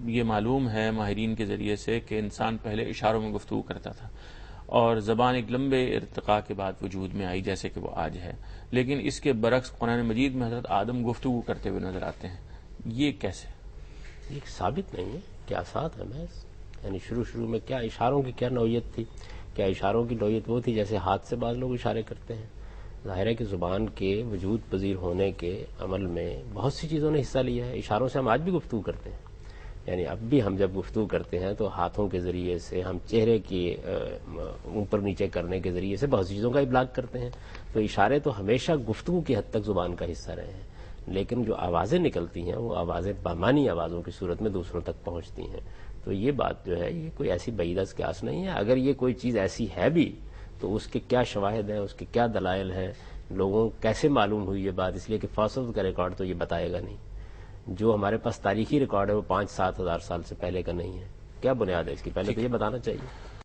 یہ معلوم ہے ماہرین کے ذریعے سے کہ انسان پہلے اشاروں میں گفتگو کرتا تھا اور زبان ایک لمبے ارتقاء کے بعد وجود میں آئی جیسے کہ وہ آج ہے، لیکن اس کے برعکس قرآن مجید میں حضرت آدم گفتگو کرتے ہوئے نظر آتے ہیں. یہ کیسے؟ یہ ثابت نہیں ہے، قیاسات ہے محض. یعنی شروع میں کیا اشاروں کی کیا نوعیت تھی؟ کیا اشاروں کی نوعیت وہ تھی جیسے ہاتھ سے بعض لوگ اشارے کرتے ہیں؟ ظاہر ہے کہ زبان کے وجود پذیر ہونے کے عمل میں بہت سی چیزوں نے حصہ لیا ہے. اشاروں سے ہم آج بھی گفتگو کرتے ہیں. یعنی اب بھی ہم جب گفتگو کرتے ہیں تو ہاتھوں کے ذریعے سے ہم چہرے کی اوپر نیچے کرنے کے ذریعے سے بہت سی چیزوں کا ابلاغ کرتے ہیں. تو اشارے تو ہمیشہ گفتگو کی حد تک زبان کا حصہ رہے ہیں، لیکن جو آوازیں نکلتی ہیں وہ آوازیں بامانی آوازوں کی صورت میں دوسروں تک پہنچتی ہیں. تو یہ بات جو ہے یہ کوئی ایسی بعیدہ قیاس نہیں ہے. اگر یہ کوئی چیز ایسی ہے بھی تو اس کے کیا شواہد ہیں، اس کے کیا دلائل ہیں، لوگوں کیسے معلوم ہوئی یہ بات؟ اس لیے کہ فاصل کا ریکارڈ تو یہ بتائے گا نہیں. جو ہمارے پاس تاریخی ریکارڈ ہے وہ 5-7 ہزار سال سے پہلے کا نہیں ہے. کیا بنیاد ہے اس کی؟ پہلے تو یہ بتانا چاہیے.